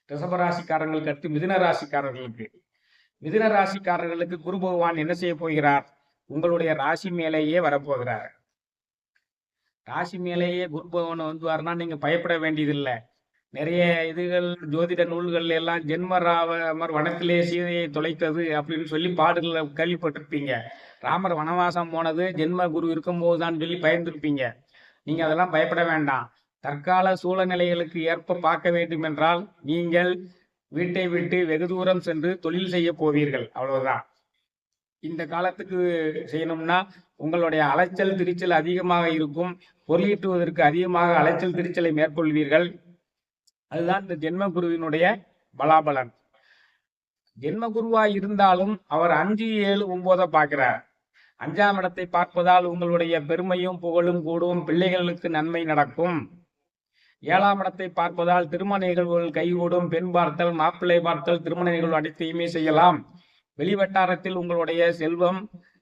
ரிஷப ராசிக்காரங்களுக்கு அடுத்து மிதுன ராசிக்காரர்களுக்கு குரு பகவான் என்ன செய்ய போகிறார்? உங்களுடைய ராசி மேலேயே வரப்போகிறார். ராசி மேலேயே குரு பகவான் வந்துவார்னா நீங்க பயப்பட வேண்டியதில்லை. நிறைய ஜோதிட நூல்கள் எல்லாம் ஜென்மராமர் வனத்திலே சீதையை தொலைத்தது அப்படின்னு சொல்லி பாடல்களை கேள்விப்பட்டிருப்பீங்க. ராமர் வனவாசம் போனது ஜென்ம குரு இருக்கும்போது தான் சொல்லி பயந்துருப்பீங்க. நீங்க அதெல்லாம் பயப்பட வேண்டாம். தற்கால சூழ்நிலைகளுக்கு ஏற்ப பார்க்க வேண்டும் என்றால் நீங்கள் வீட்டை விட்டு வெகு தூரம் சென்று தொழில் செய்ய போவீர்கள், அவ்வளவுதான். இந்த காலத்துக்கு செய்யணும்னா உங்களுடைய அலைச்சல் திருச்சல் அதிகமாக இருக்கும். பொருளீட்டுவதற்கு அதிகமாக அலைச்சல் திருச்சலை மேற்கொள்வீர்கள். அதுதான் இந்த ஜென்ம குருவினுடைய பலாபலன். ஜென்ம குருவாய் இருந்தாலும் அவர் 5, 7, 9 பார்க்கிறார். 5ஆம் இடத்தை பார்ப்பதால் உங்களுடைய பெருமையும் புகழும் கூடும், பிள்ளைகளுக்கு நன்மை நடக்கும். 7ஆம் இடத்தை பார்ப்பதால் திருமண நிகழ்வுகள் கைகூடும், பெண் பார்த்தல், மாப்பிள்ளை பார்த்தல், திருமண நிகழ்வு அனைத்தையுமே செய்யலாம். வெளிவட்டாரத்தில் உங்களுடைய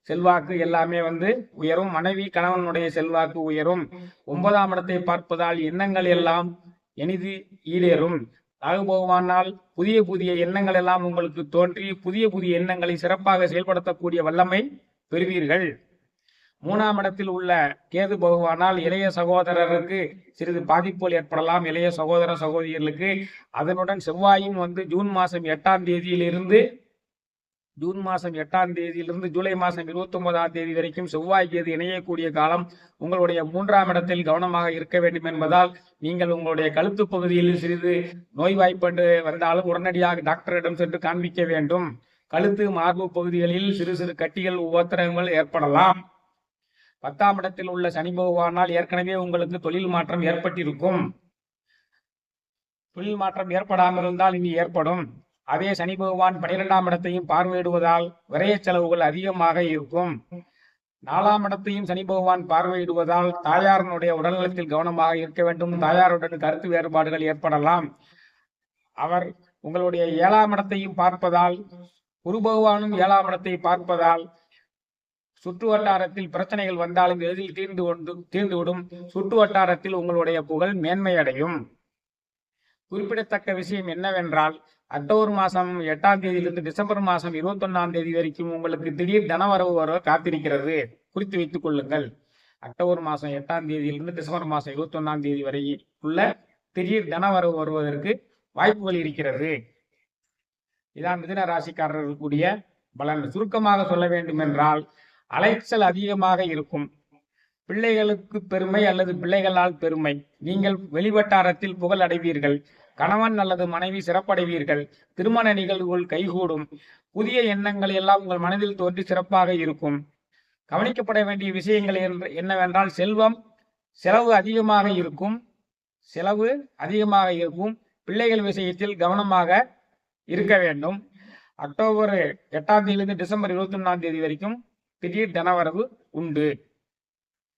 செல்வாக்கு எல்லாமே உயரும். மனைவி கணவனுடைய செல்வாக்கு உயரும். 9ஆம் இடத்தை பார்ப்பதால் எண்ணங்கள் எல்லாம் இனிது ஈடேறும். ராகு பகவானால் புதிய புதிய எண்ணங்கள் எல்லாம் உங்களுக்கு தோன்றி புதிய புதிய எண்ணங்களை சிறப்பாக செயல்படுத்தக்கூடிய வல்லமை பெறுவீர்கள். 3ஆம் இடத்தில் உள்ள கேது பகவானால் இளைய சகோதரருக்கு சிறிது பாதிப்புகள் ஏற்படலாம், இளைய சகோதர சகோதரிகளுக்கு. அதனுடன் செவ்வாயும் ஜூன் மாதம் 8ஆம் தேதியிலிருந்து ஜூலை மாதம் 29ஆம் தேதி வரைக்கும் செவ்வாய் கேது இணையக்கூடிய காலம். உங்களுடைய 3ஆம் இடத்தில் கவனமாக இருக்க வேண்டும் என்பதால் நீங்கள் உங்களுடைய கழுத்து பகுதியில் சிறிது நோய்வாய்ப்பட்டு வந்தாலும் உடனடியாக டாக்டரிடம் சென்று காண்பிக்க வேண்டும். கழுத்து மார்பு பகுதிகளில் சிறு சிறு கட்டிகள் உபத்திரங்கள் ஏற்படலாம். 10ஆம் இடத்தில் உள்ள சனி பகவானால் ஏற்கனவே உங்களுக்கு தொழில் மாற்றம் ஏற்பட்டிருக்கும். தொழில் மாற்றம் ஏற்படாமல் இருந்தால் இனி ஏற்படும். அதே சனி பகவான் 12ஆம் இடத்தையும் பார்வையிடுவதால் விரைய செலவுகள் அதிகமாக இருக்கும். 4ஆம் இடத்தையும் சனி பகவான் பார்வையிடுவதால் தாயாரனுடைய உடல்நலத்தில் கவனமாக இருக்க வேண்டும். தாயாருடன் கருத்து வேறுபாடுகள் ஏற்படலாம். அவர் உங்களுடைய 7ஆம் இடத்தையும் பார்ப்பதால், குரு பகவானும் 7ஆம் இடத்தை பார்ப்பதால் சுற்று வட்டாரத்தில் பிரச்சனைகள் வந்தாலும் எளிதில் தீர்ந்துவிடும். சுற்று வட்டாரத்தில் உங்களுடைய புகழ் மேன்மையடையும். குறிப்பிடத்தக்க விஷயம் என்னவென்றால், அக்டோபர் மாதம் 8ஆம் தேதியிலிருந்து டிசம்பர் மாதம் 21ஆம் தேதி வரைக்கும் உங்களுக்கு திடீர் தனவரவு வர காத்திருக்கிறது. குறித்து வைத்துக் கொள்ளுங்கள். அக்டோபர் மாதம் 8ஆம் தேதியிலிருந்து டிசம்பர் மாதம் 21ஆம் தேதி வரை உள்ள திடீர் தனவரவு வருவதற்கு வாய்ப்புகள் இருக்கிறது. இதான் மிதுன ராசிக்காரர்களுக்குரிய பலன். சுருக்கமாக சொல்ல வேண்டும் என்றால், அலைச்சல் அதிகமாக இருக்கும். பிள்ளைகளுக்கு பெருமை அல்லது பிள்ளைகளால் பெருமை. நீங்கள் வெளிவட்டாரத்தில் புகழ் அடைவீர்கள். கணவன் அல்லது மனைவி சிறப்படைவீர்கள். திருமண நிகழ்வுகள் கைகூடும். புதிய எண்ணங்கள் எல்லாம் உங்கள் மனதில் தோன்றி சிறப்பாக இருக்கும். கவனிக்கப்பட வேண்டிய விஷயங்கள் என்னவென்றால், செலவு அதிகமாக இருக்கும். பிள்ளைகள் விஷயத்தில் கவனமாக இருக்க வேண்டும். அக்டோபர் 8ஆம் தேதியிலிருந்து டிசம்பர் 21ஆம் தேதி வரைக்கும் திடீர் தனவரவு உண்டு.